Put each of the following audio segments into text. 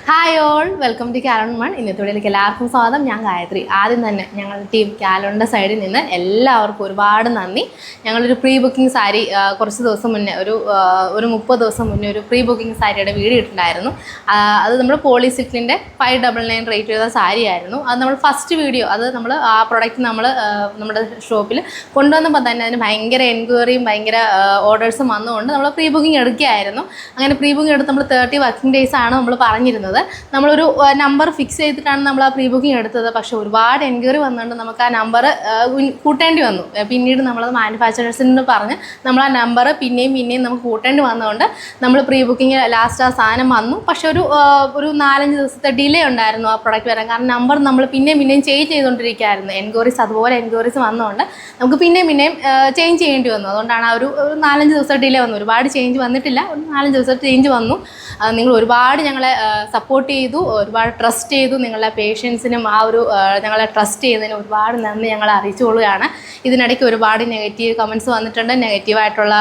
Hi all, welcome to കാലൺ one. ഇന്നത്തെ വീഡിയോയിലേക്ക് എല്ലാവർക്കും സ്വാഗതം. ഞാൻ ഗായത്രി. ആദ്യം തന്നെ ഞങ്ങളുടെ ടീം കാലണിൻ്റെ സൈഡിൽ നിന്ന് എല്ലാവർക്കും ഒരുപാട് നന്ദി. ഞങ്ങളൊരു പ്രീ ബുക്കിംഗ് സാരി കുറച്ച് ദിവസം മുന്നേ ഒരു 30 ദിവസം മുന്നേ ഒരു പ്രീ ബുക്കിംഗ് സാരിയുടെ വീഡിയോ ഇട്ടിട്ടുണ്ടായിരുന്നു. അത് നമ്മൾ പോളിസിറ്റിൻ്റെ 599 റേറ്റ് ചെയ്ത സാരിയായിരുന്നു. അത് നമ്മൾ ഫസ്റ്റ് വീഡിയോ അത് നമ്മൾ ആ പ്രൊഡക്റ്റ് നമ്മുടെ ഷോപ്പിൽ കൊണ്ടുവന്നപ്പോൾ തന്നെ അതിന് ഭയങ്കര എൻക്വയറിയും ഭയങ്കര ഓർഡേഴ്സും വന്നുകൊണ്ട് നമ്മൾ പ്രീ ബുക്കിംഗ് എടുക്കുകയായിരുന്നു. അങ്ങനെ പ്രീ ബുക്കിംഗ് എടുത്ത് നമ്മൾ 30 വർക്കിംഗ് ഡേയ്സ് ആണ് നമ്മൾ പറഞ്ഞിരുന്നത്. നമ്മളൊരു നമ്പർ ഫിക്സ് ചെയ്തിട്ടാണ് നമ്മൾ ആ പ്രീ ബുക്കിംഗ് എടുത്തത്. പക്ഷേ ഒരുപാട് എൻക്വയറി വന്നുകൊണ്ട് നമുക്ക് ആ നമ്പർ കൂട്ടേണ്ടി വന്നു. പിന്നീട് നമ്മളത് മാനുഫാക്ചറേഴ്സിന് പറഞ്ഞ് നമ്മൾ ആ നമ്പർ പിന്നെയും നമുക്ക് കൂട്ടേണ്ടി വന്നതുകൊണ്ട് നമ്മൾ പ്രീ ബുക്കിംഗ് ലാസ്റ്റ് ആ സാധനം വന്നു. പക്ഷേ ഒരു 4-5 ദിവസത്തെ ഡിലേ ഉണ്ടായിരുന്നു ആ പ്രൊഡക്റ്റ് വരാൻ. കാരണം നമ്പർ നമ്മൾ പിന്നെയും ചേഞ്ച് ചെയ്തുകൊണ്ടിരിക്കുകയായിരുന്നു. അതുപോലെ എൻക്വയറീസ് വന്നതുകൊണ്ട് നമുക്ക് പിന്നെയും ചേഞ്ച് ചെയ്യേണ്ടി വന്നു. അതുകൊണ്ടാണ് ഒരു 4-5 ദിവസം ഡിലേ വന്നു. ഒരുപാട് ചേഞ്ച് വന്നിട്ടില്ല, ഒരു 4-5 ദിവസം ചേഞ്ച് വന്നു. നിങ്ങൾ ഒരുപാട് ഞങ്ങളെ സപ്പോർട്ട് ചെയ്തു, ഒരുപാട് ട്രസ്റ്റ് ചെയ്തു. നിങ്ങളുടെ പേഷ്യൻസിനും ഞങ്ങളെ ട്രസ്റ്റ് ചെയ്തതിന് ഒരുപാട് നന്ദി ഞങ്ങളെ അറിയിച്ചുകൊള്ളുകയാണ്. ഇതിനിടയ്ക്ക് ഒരുപാട് നെഗറ്റീവ് കമൻറ്റ്സ് വന്നിട്ടുണ്ട്. നെഗറ്റീവായിട്ടുള്ള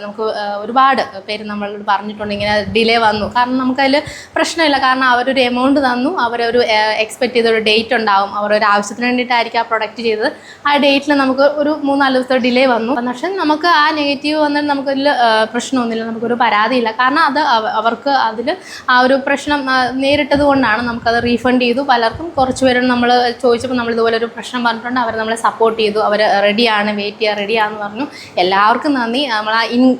നമുക്ക് ഒരുപാട് പേര് നമ്മളോട് പറഞ്ഞിട്ടുണ്ട് ഇങ്ങനെ ഡിലേ വന്നു. കാരണം നമുക്കതിൽ പ്രശ്നമില്ല. കാരണം അവരൊരു എമൗണ്ട് തന്നു, അവരൊരു എക്സ്പെക്റ്റ് ചെയ്തൊരു ഡേറ്റ് ഉണ്ടാവും. അവരൊരു ആവശ്യത്തിന് വേണ്ടിയിട്ടായിരിക്കും ആ പ്രൊഡക്റ്റ് ചെയ്തത്. ആ ഡേറ്റിൽ നമുക്ക് ഒരു 3-4 ദിവസത്തെ ഡിലേ വന്നു. പക്ഷേ നമുക്ക് ആ നെഗറ്റീവ് വന്നിട്ട് നമുക്കതിൽ പ്രശ്നമൊന്നുമില്ല, നമുക്കൊരു പരാതിയില്ല. കാരണം അത് അവർക്ക് അതിൽ ആ ഒരു പ്രശ്നം നേരിട്ടത് കൊണ്ടാണ് നമുക്കത് റീഫണ്ട് ചെയ്തു. പലർക്കും കുറച്ച് പേരും നമ്മൾ ചോദിച്ചപ്പോൾ നമ്മൾ ഇതുപോലെ ഒരു പ്രശ്നം പറഞ്ഞിട്ടുണ്ട്. അവർ നമ്മളെ സപ്പോർട്ട് ചെയ്തു. അവർ റെഡിയാണ്, വെയിറ്റ് ചെയ്യാൻ റെഡിയാണെന്ന് പറഞ്ഞു. എല്ലാവർക്കും നന്ദി. നമ്മൾ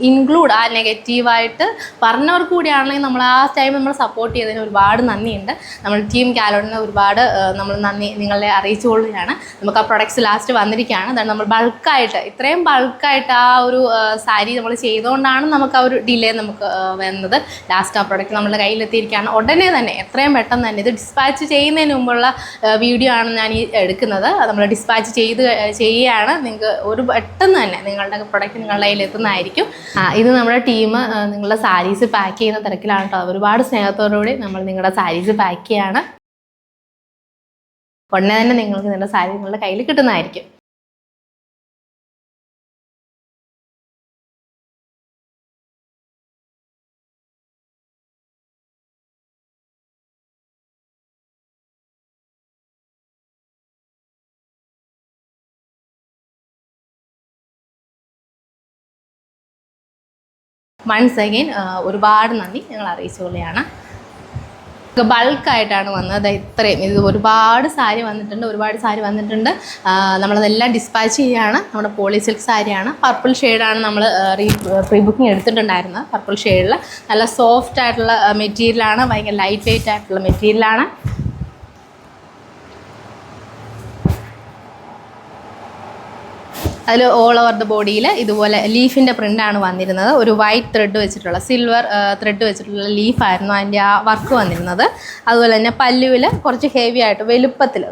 ഇൻക്ലൂഡ് ആ നെഗറ്റീവായിട്ട് പറഞ്ഞവർക്ക് കൂടിയാണെങ്കിൽ നമ്മൾ ആ ടൈം നമ്മൾ സപ്പോർട്ട് ചെയ്തതിന് ഒരുപാട് നന്ദിയുണ്ട്. നമ്മൾ ടീം കാലോണിന് ഒരുപാട് നമ്മൾ നന്ദി നിങ്ങളെ അറിയിച്ചുകൊള്ളുകയാണ്. നമുക്ക് ആ പ്രൊഡക്ട്സ് ലാസ്റ്റ് വന്നിരിക്കുകയാണ്. അതാണ് നമ്മൾ ഇത്രയും ബൾക്കായിട്ട് ആ ഒരു സാരി നമ്മൾ ചെയ്തുകൊണ്ടാണ് നമുക്ക് ആ ഒരു ഡിലേ നമുക്ക് വന്നത്. ലാസ്റ്റ് ആ പ്രൊഡക്റ്റ് നമ്മുടെ കയ്യിലെത്തിയിരിക്കുകയാണ്. ഉടനെ തന്നെ എത്രയും പെട്ടെന്ന് തന്നെ ഇത് ഡിസ്പാച്ച് ചെയ്യുന്നതിന് മുമ്പുള്ള വീഡിയോ ആണ് ഞാൻ ഈ എടുക്കുന്നത്. നമ്മൾ ഡിസ്പാച്ച് ചെയ്യുകയാണ്. നിങ്ങൾക്ക് പെട്ടെന്ന് തന്നെ നിങ്ങളുടെ പ്രൊഡക്റ്റ് നിങ്ങളുടെ കയ്യിൽ എത്തുന്നതായിരിക്കും. ഇത് നമ്മുടെ ടീം നിങ്ങളുടെ സാരീസ് പാക്ക് ചെയ്യുന്ന തിരക്കിലാണ് കേട്ടോ. ഒരുപാട് സ്നേഹത്തോടുകൂടി നമ്മൾ നിങ്ങളുടെ സാരീസ് പാക്ക് ചെയ്യാണ്. ഉടനെ തന്നെ നിങ്ങൾക്ക് നിങ്ങളുടെ സാരി നിങ്ങളുടെ കയ്യിൽ കിട്ടുന്നതായിരിക്കും. വൺസ് അഗെയിൻ ഒരുപാട് നന്ദി ഞങ്ങൾ അറിയിച്ചുകൊള്ളുകയാണ്. ബൾക്കായിട്ടാണ് വന്നത്. ഇത്രയും ഇത് ഒരുപാട് സാരി വന്നിട്ടുണ്ട്. നമ്മളതെല്ലാം ഡിസ്പാച്ച് ചെയ്യുകയാണ്. നമ്മുടെ പോളി സിൽക്ക് സാരിയാണ്. പർപ്പിൾ ഷെയ്ഡാണ് നമ്മൾ പ്രീ ബുക്കിംഗ് എടുത്തിട്ടുണ്ടായിരുന്നത്. പർപ്പിൾ ഷെയ്ഡിൽ നല്ല സോഫ്റ്റ് ആയിട്ടുള്ള മെറ്റീരിയലാണ്, ഭയങ്കര ലൈറ്റ് വെയ്റ്റ് ആയിട്ടുള്ള മെറ്റീരിയലാണ്. അതിൽ ഓൾ ഓവർ ദ ബോഡിയിൽ ഇതുപോലെ ലീഫിൻ്റെ പ്രിൻ്റാണ് വന്നിരുന്നത്. ഒരു വൈറ്റ് ത്രെഡ് വെച്ചിട്ടുള്ള സിൽവർ ത്രെഡ് വെച്ചിട്ടുള്ള ലീഫായിരുന്നു അതിൻ്റെ ആ വർക്ക് വന്നിരുന്നത്. അതുപോലെ തന്നെ പല്ലുവിൽ കുറച്ച് ഹെവി ആയിട്ട് വലുപ്പത്തിൽ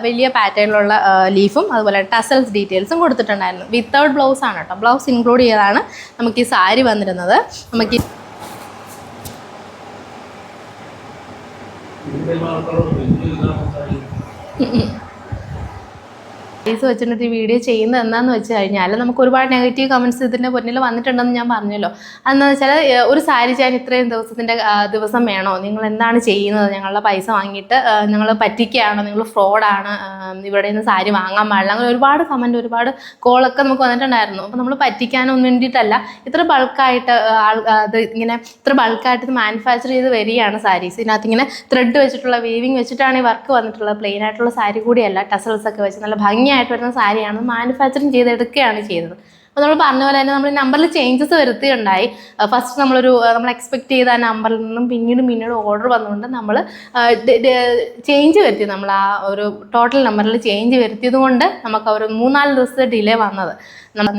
വലിയ പാറ്റേണിലുള്ള ലീഫും അതുപോലെ ടസൽസ് ഡീറ്റെയിൽസും കൊടുത്തിട്ടുണ്ടായിരുന്നു. വിത്തൗട്ട് ബ്ലൗസാണ് കേട്ടോ. ബ്ലൗസ് ഇൻക്ലൂഡ് ചെയ്താണ് നമുക്ക് ഈ സാരി വന്നിരുന്നത്. നമുക്ക് സാരീസ് വെച്ചിട്ട് വീഡിയോ ചെയ്യുന്നത് എന്താണെന്ന് വെച്ച് കഴിഞ്ഞാൽ നമുക്ക് ഒരുപാട് നെഗറ്റീവ് കമൻറ്റ്സ് ഇതിൻ്റെ മുന്നിൽ വന്നിട്ടുണ്ടെന്ന് ഞാൻ പറഞ്ഞല്ലോ. അതെന്താണെന്ന് വെച്ചാൽ ഒരു സാരി ചെയ്യാൻ ഇത്രയും ദിവസം വേണോ, നിങ്ങൾ എന്താണ് ചെയ്യുന്നത്, ഞങ്ങളുടെ പൈസ വാങ്ങിയിട്ട് നിങ്ങൾ പറ്റിക്കുകയാണോ, നിങ്ങൾ ഫ്രോഡാണ്, ഇവിടെ നിന്ന് സാരി വാങ്ങാൻ പാടില്ല, അങ്ങനെ ഒരുപാട് കമൻറ്റ് ഒരുപാട് കോളൊക്കെ നമുക്ക് വന്നിട്ടുണ്ടായിരുന്നു. അപ്പോൾ നമ്മൾ പറ്റിക്കാനൊന്നും വേണ്ടിയിട്ടല്ല, ഇത്ര ബൾക്കായിട്ട് ഇത്ര ബൾക്കായിട്ട് ഇത് മാനുഫാക്ചർ ചെയ്ത് വരികയാണ് സാരീസ്. ഇതിനകത്ത് ഇങ്ങനെ ത്രെഡ് വെച്ചിട്ടുള്ള വീവിങ് വെച്ചിട്ടാണ് ഈ വർക്ക് വന്നിട്ടുള്ളത്. പ്ലെയിൻ ആയിട്ടുള്ള സാരി കൂടിയല്ല, ടസൽസ് ഒക്കെ വെച്ച് നല്ല ഭംഗിയായിട്ട് വരുന്ന സാരിയാണ് മാനുഫാക്ചറിങ് ചെയ്തെടുക്കുകയാണ് ചെയ്തത്. അപ്പോൾ നമ്മൾ പറഞ്ഞ പോലെ തന്നെ നമ്മൾ നമ്പറിൽ ചേഞ്ചസ് വരുത്തുകയുണ്ടായി. ഫസ്റ്റ് നമ്മൾ എക്സ്പെക്ട് ചെയ്ത ആ നമ്പറിൽ നിന്നും പിന്നീട് ഓർഡർ വന്നുകൊണ്ട് നമ്മൾ ചേഞ്ച് വരുത്തി. നമ്മൾ ആ ഒരു ടോട്ടൽ നമ്പറിൽ ചേഞ്ച് വരുത്തിയത് കൊണ്ട് നമുക്ക് ഒരു 3-4 ദിവസത്തെ ഡിലേ വന്നത്.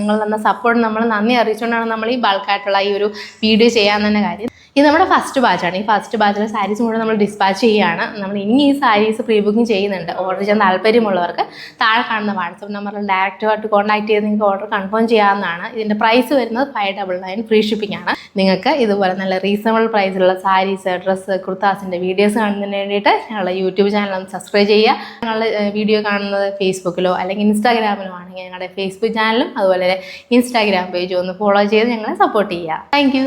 നിങ്ങൾ തന്ന സപ്പോർട്ട് നമ്മൾ നന്ദി അറിയിച്ചുകൊണ്ടാണ് നമ്മൾ ഈ ബൾക്കായിട്ടുള്ള ഈ ഒരു വീഡിയോ ചെയ്യാൻ തന്നെ കാര്യം. ഇത് നമ്മുടെ ഫസ്റ്റ് ബാച്ചാണ്. ഈ ഫസ്റ്റ് ബാച്ചിലെ സാരീസ് മുഴുവൻ നമ്മൾ ഡിസ്പാച്ച് ചെയ്യുകയാണ്. നമ്മൾ ഇനി ഈ സാരീസ് പ്രീ ബുക്കിംഗ് ചെയ്യുന്നുണ്ട്. ഓർഡർ ചെയ്യാൻ താല്പര്യമുള്ളവർക്ക് താഴെ കാണുന്ന വാട്സപ്പ് നമ്പറിൽ ഡയറക്റ്റുമായിട്ട് കോൺടാക്ട് ചെയ്ത് നിങ്ങൾക്ക് ഓർഡർ കൺഫേം ചെയ്യാവുന്നതാണ്. ഇതിൻ്റെ പ്രൈസ് വരുന്നത് 599 ഫ്രീ ഷിപ്പിംഗ് ആണ്. നിങ്ങൾക്ക് ഇതുപോലെ നല്ല റീസണബിൾ പ്രൈസിലുള്ള സാരീസ്, ഡ്രസ്സ്, കുർത്താസിൻ്റെ വീഡിയോസ് കാണുന്നതിന് വേണ്ടിയിട്ട് ഞങ്ങളുടെ യൂട്യൂബ് ചാനൽ ഒന്ന് സബ്സ്ക്രൈബ് ചെയ്യുക. ഞങ്ങളുടെ വീഡിയോ കാണുന്നത് ഫേസ്ബുക്കിലോ അല്ലെങ്കിൽ ഇൻസ്റ്റാഗ്രാമിലോ ആണെങ്കിൽ ഞങ്ങളുടെ ഫേസ്ബുക്ക് ചാനലും അതുപോലെ ഇൻസ്റ്റാഗ്രാം പേജും ഒന്ന് ഫോളോ ചെയ്ത് ഞങ്ങളെ സപ്പോർട്ട് ചെയ്യുക. താങ്ക്